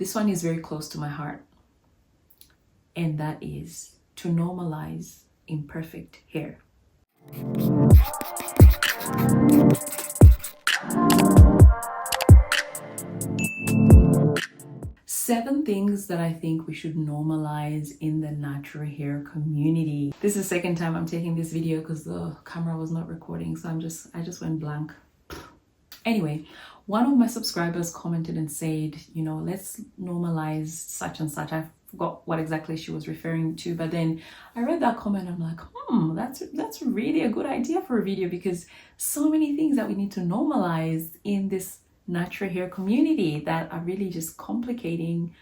This one is very close to my heart, and that is to normalize imperfect hair. 7 things that I think we should normalize in the natural hair community. This is the second time I'm taking this video because the camera was not recording, so I just went blank. Anyway, one of my subscribers commented and said, you know, let's normalize such and such. I forgot what exactly she was referring to, but then I read that comment. I'm like, that's really a good idea for a video, because so many things that we need to normalize in this natural hair community that are really just complicating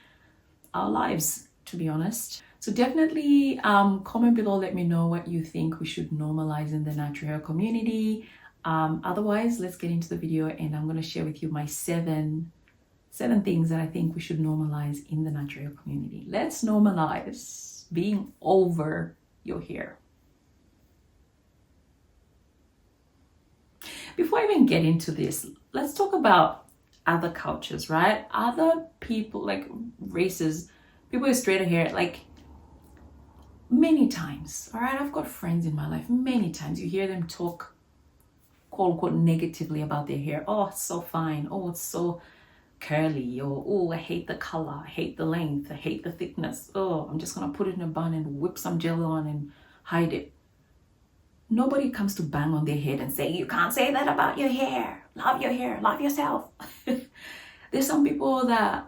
our lives, to be honest. So definitely comment below, let me know what you think we should normalize in the natural hair community. Otherwise, let's get into the video, and I'm going to share with you my seven things that I think we should normalize in the natural hair community. Let's normalize being over your hair. Before I even get into this, let's talk about other cultures, right? Other people, like races, people with straighter hair, like many times, all right? I've got friends in my life, many times you hear them talk, quote unquote, negatively about their hair. Oh, it's so fine. Oh, it's so curly. Or, oh, I hate the color. I hate the length. I hate the thickness. Oh, I'm just going to put it in a bun and whip some gel on and hide it. Nobody comes to bang on their head and say, you can't say that about your hair. Love your hair. Love yourself. There's some people that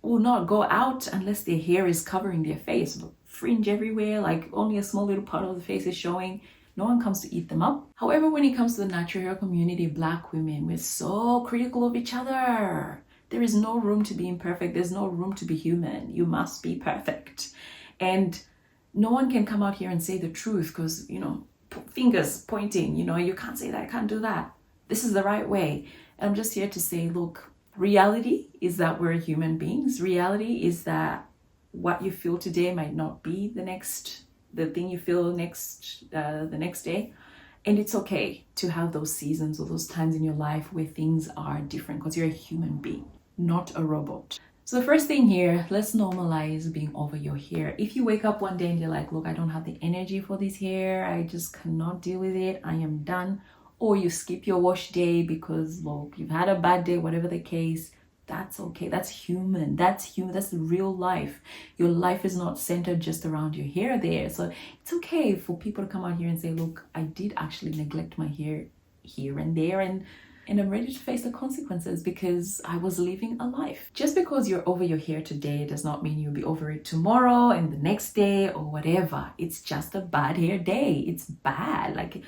will not go out unless their hair is covering their face. Fringe everywhere, like only a small little part of the face is showing. No one comes to eat them up. However, when it comes to the natural hair community, Black women, we're so critical of each other. There is no room to be imperfect. There's no room to be human. You must be perfect. And no one can come out here and say the truth because, you know, fingers pointing, you know, you can't say that, I can't do that. This is the right way. And I'm just here to say, look, reality is that we're human beings. Reality is that what you feel today might not be the thing you feel the next day. And it's okay to have those seasons or those times in your life where things are different, because you're a human being, not a robot. So the first thing here, let's normalize being over your hair. If you wake up one day and you're like, look, I don't have the energy for this hair, I just cannot deal with it, I am done. Or you skip your wash day because, look, you've had a bad day, whatever the case, that's okay. That's human. That's real life. Your life is not centered just around your hair there. So it's okay for people to come out here and say, look, I did actually neglect my hair here and there, and I'm ready to face the consequences because I was living a life. Just because you're over your hair today does not mean you'll be over it tomorrow and the next day or whatever. It's just a bad hair day. It's bad. Like,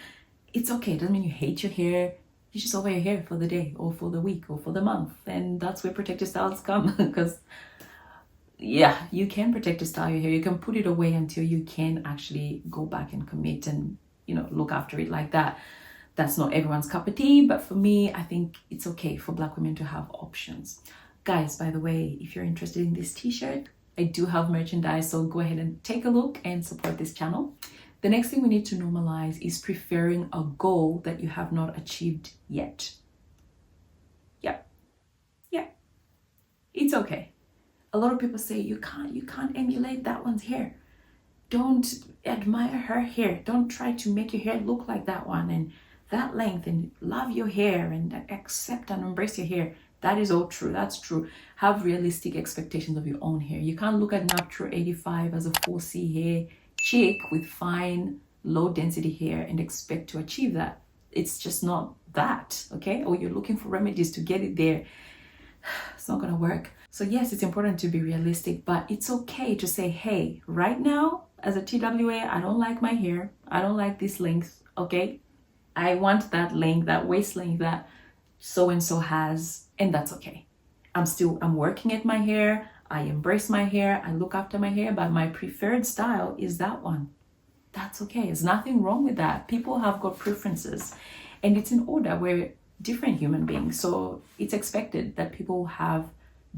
it's okay. It doesn't mean you hate your hair. You're just over your hair for the day or for the week or for the month. And that's where protective styles come, because yeah, you can protective style your hair. You can put it away until you can actually go back and commit and, you know, look after it like that. That's not everyone's cup of tea, but for me, I think it's okay for Black women to have options. Guys, by the way, if you're interested in this t-shirt, I do have merchandise, so go ahead and take a look and support this channel. The next thing we need to normalize is preferring a goal that you have not achieved yet. Yeah, it's okay. A lot of people say you can't emulate that one's hair. Don't admire her hair. Don't try to make your hair look like that one and that length, and love your hair and accept and embrace your hair. That is all true. That's true. Have realistic expectations of your own hair. You can't look at Natural 85 as a 4C hair chick with fine, low density hair and expect to achieve that. It's just not that, okay? Or you're looking for remedies to get it there. It's not gonna work. So yes, it's important to be realistic, but it's okay to say, hey, right now, as a TWA, I don't like my hair. I don't like this length, okay? I want that length, that waist length that so-and-so has, and that's okay. I'm working at my hair. I embrace my hair. I look after my hair, but my preferred style is that one. That's okay. There's nothing wrong with that. People have got preferences, and it's in order. We're different human beings, so it's expected that people have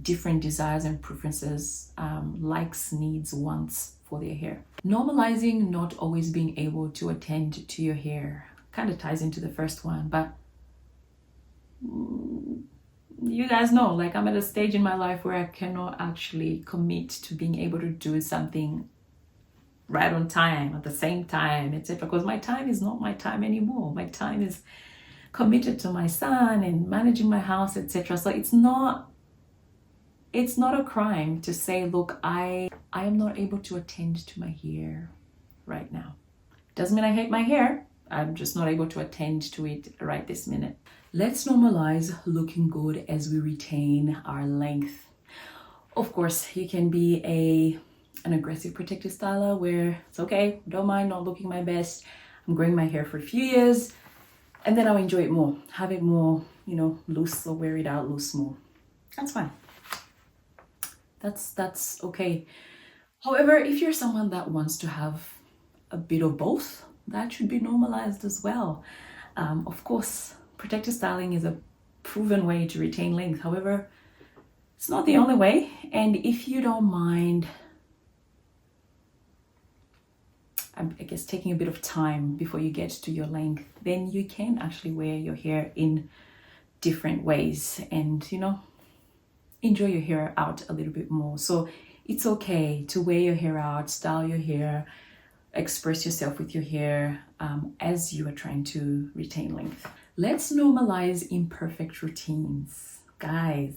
different desires and preferences, likes, needs, wants for their hair. Normalizing not always being able to attend to your hair kind of ties into the first one, but you guys know, like I'm at a stage in my life where I cannot actually commit to being able to do something right on time, at the same time, etc. Because my time is not my time anymore. My time is committed to my son and managing my house, etc. So it's not a crime to say, look, I am not able to attend to my hair right now. Doesn't mean I hate my hair. I'm just not able to attend to it right this minute. Let's normalize looking good as we retain our length. Of course, you can be an aggressive protective styler where it's okay, don't mind not looking my best. I'm growing my hair for a few years and then I'll enjoy it more. Have it more, loose or wear it out loose more. That's fine. That's okay. However, if you're someone that wants to have a bit of both, that should be normalized as well. Of course, protective styling is a proven way to retain length. However, it's not the only way. And if you don't mind, I guess, taking a bit of time before you get to your length, then you can actually wear your hair in different ways and, enjoy your hair out a little bit more. So it's okay to wear your hair out, style your hair, express yourself with your hair as you are trying to retain length. Let's normalize imperfect routines. Guys,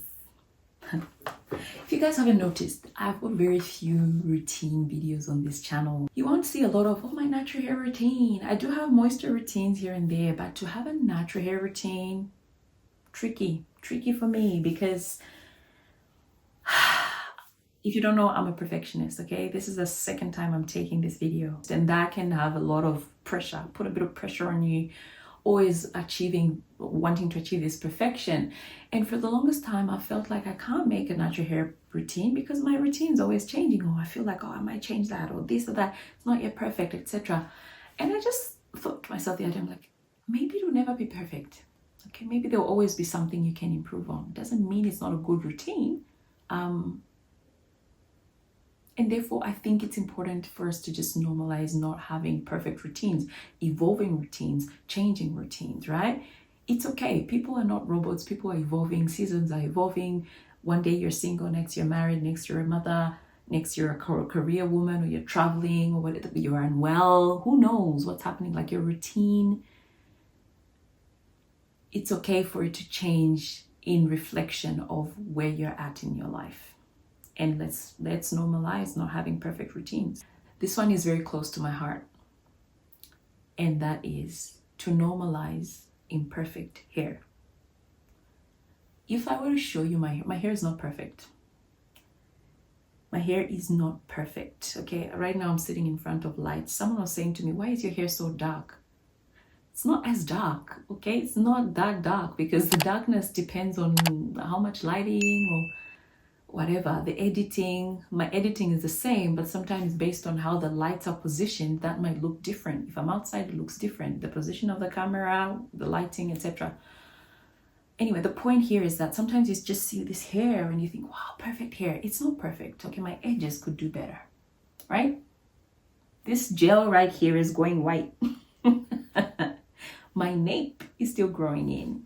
if you guys haven't noticed, I've got very few routine videos on this channel. You won't see a lot of, my natural hair routine. I do have moisture routines here and there, but to have a natural hair routine, tricky for me, because if you don't know, I'm a perfectionist, okay? This is the second time I'm taking this video. And that can have a lot of pressure, put a bit of pressure on you, always wanting to achieve this perfection. And for the longest time, I felt like I can't make a natural hair routine because my routine's always changing. Or I feel like, I might change that, or this or that. It's not yet perfect, etc. And I just thought to myself the other day, I'm like, maybe it'll never be perfect. Okay, maybe there'll always be something you can improve on. Doesn't mean it's not a good routine. And therefore, I think it's important for us to just normalize not having perfect routines, evolving routines, changing routines, right? It's okay. People are not robots. People are evolving. Seasons are evolving. One day you're single, next you're married, next you're a mother, next you're a career woman, or you're traveling, or whatever, you're unwell. Who knows what's happening? Like your routine, it's okay for it to change in reflection of where you're at in your life. And let's normalize not having perfect routines. This one is very close to my heart. And that is to normalize imperfect hair. If I were to show you my hair is not perfect. My hair is not perfect, okay? Right now I'm sitting in front of lights. Someone was saying to me, why is your hair so dark? It's not as dark, okay? It's not that dark because the darkness depends on how much lighting or whatever, the editing. My editing is the same, but sometimes based on how the lights are positioned, that might look different. If I'm outside, it looks different. The position of the camera, the lighting, etc. Anyway, the point here is that sometimes you just see this hair and you think, wow, perfect hair. It's not perfect. Okay, my edges could do better, right? This gel right here is going white. My nape is still growing in.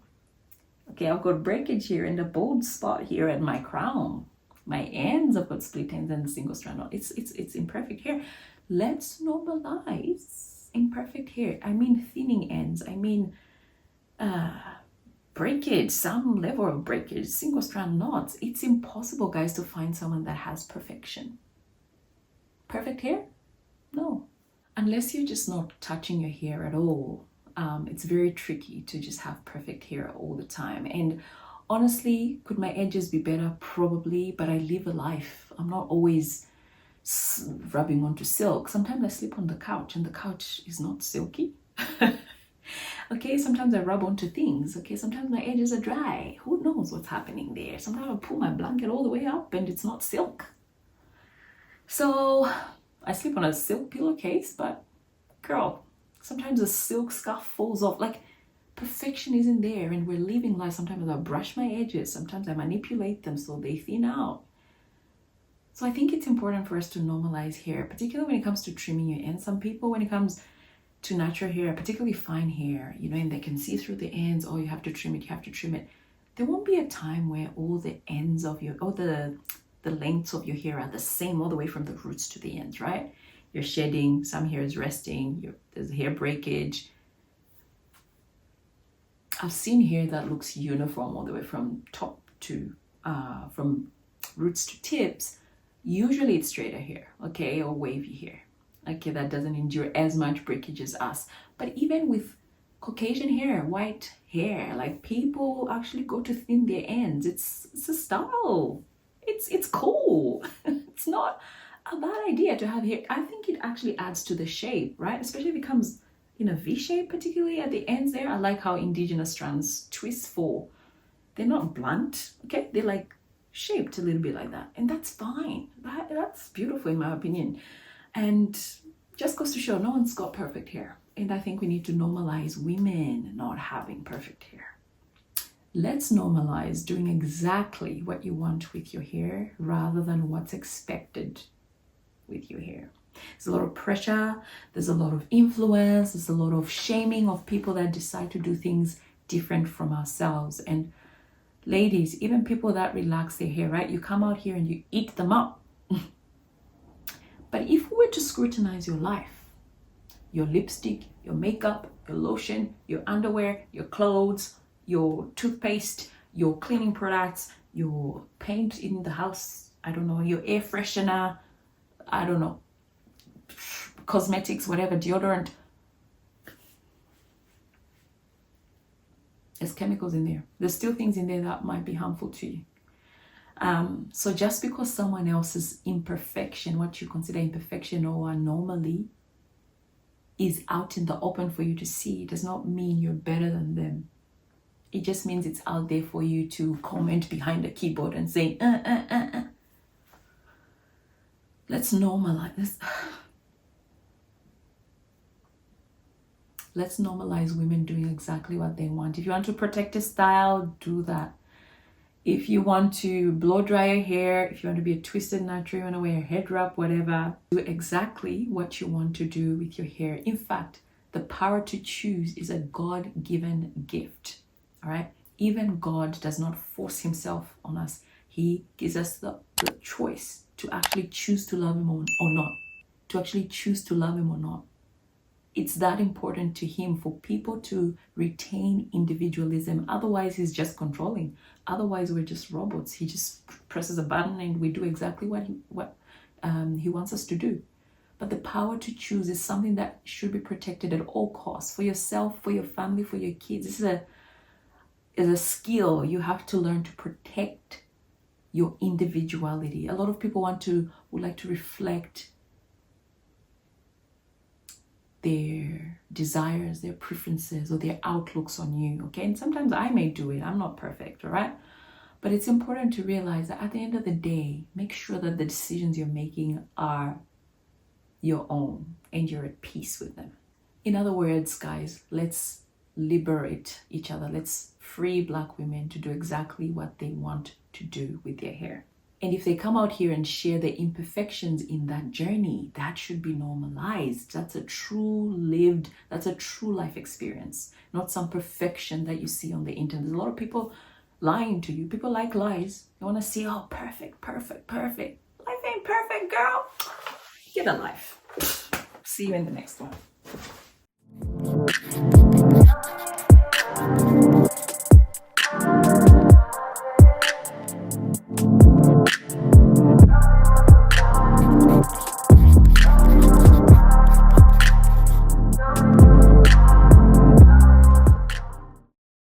Okay, I've got breakage here and a bald spot here at my crown. My ends have got split ends and a single strand. It's imperfect hair. Let's normalize imperfect hair. I mean thinning ends. I mean breakage, some level of breakage, single strand knots. It's impossible, guys, to find someone that has perfection. Perfect hair? No. Unless you're just not touching your hair at all. It's very tricky to just have perfect hair all the time. And honestly, could my edges be better? Probably, but I live a life. I'm not always rubbing onto silk. Sometimes I sleep on the couch and the couch is not silky. Okay, sometimes I rub onto things. Okay, sometimes my edges are dry. Who knows what's happening there? Sometimes I pull my blanket all the way up and it's not silk. So I sleep on a silk pillowcase, but girl, sometimes the silk scarf falls off. Like, perfection isn't there, and we're living life. Sometimes I brush my edges, sometimes I manipulate them so they thin out. So I think it's important for us to normalize hair, particularly when it comes to trimming your ends. Some people, when it comes to natural hair, particularly fine hair, and they can see through the ends, oh, you have to trim it, there won't be a time where all the ends of your, or the lengths of your hair are the same all the way from the roots to the ends, right? You're shedding, some hair is resting, there's hair breakage. I've seen hair that looks uniform all the way from top to, from roots to tips. Usually it's straighter hair, okay, or wavy hair, okay, that doesn't endure as much breakage as us. But even with Caucasian hair, white hair, like people actually go to thin their ends. It's a style. It's cool. It's not a bad idea to have hair. I think it actually adds to the shape, right? Especially if it comes in a V shape, particularly at the ends there. I like how indigenous strands twist for. They're not blunt, okay? They're like shaped a little bit like that. And that's fine. That's beautiful in my opinion. And just goes to show no one's got perfect hair. And I think we need to normalize women not having perfect hair. Let's normalize doing exactly what you want with your hair rather than what's expected with your hair. There's a lot of pressure, there's a lot of influence, there's a lot of shaming of people that decide to do things different from ourselves. And ladies, even people that relax their hair, right? You come out here and you eat them up. But if we were to scrutinize your life, your lipstick, your makeup, your lotion, your underwear, your clothes, your toothpaste, your cleaning products, your paint in the house, I don't know, your air freshener, I don't know, cosmetics, whatever, deodorant. There's chemicals in there. There's still things in there that might be harmful to you. So just because someone else's imperfection, what you consider imperfection or anomaly, is out in the open for you to see, does not mean you're better than them. It just means it's out there for you to comment behind the keyboard and say, Let's normalize this. Let's normalize women doing exactly what they want. If you want to protect your style, do that. If you want to blow dry your hair, if you want to be a twisted natural, you want to wear a head wrap, whatever, do exactly what you want to do with your hair. In fact, the power to choose is a God-given gift. All right? Even God does not force himself on us. He gives us the choice to actually choose to love him or not. To actually choose to love him or not. It's that important to him for people to retain individualism. Otherwise, he's just controlling. Otherwise, we're just robots. He just presses a button and we do exactly what he wants us to do. But the power to choose is something that should be protected at all costs. For yourself, for your family, for your kids. This is a skill you have to learn to protect your individuality. A lot of people would like to reflect their desires, their preferences, or their outlooks on you, okay? And sometimes I may do it. I'm not perfect, all right? But it's important to realize that at the end of the day, make sure that the decisions you're making are your own and you're at peace with them. In other words, guys, let's liberate each other. Let's free Black women to do exactly what they want to do with their hair. And if they come out here and share the imperfections in that journey, that should be normalized. That's a true life experience, not some perfection that you see on the internet. There's a lot of people lying to you. People like lies. They want to see, oh, perfect. Life ain't perfect, girl. Get a life. See you in the next one.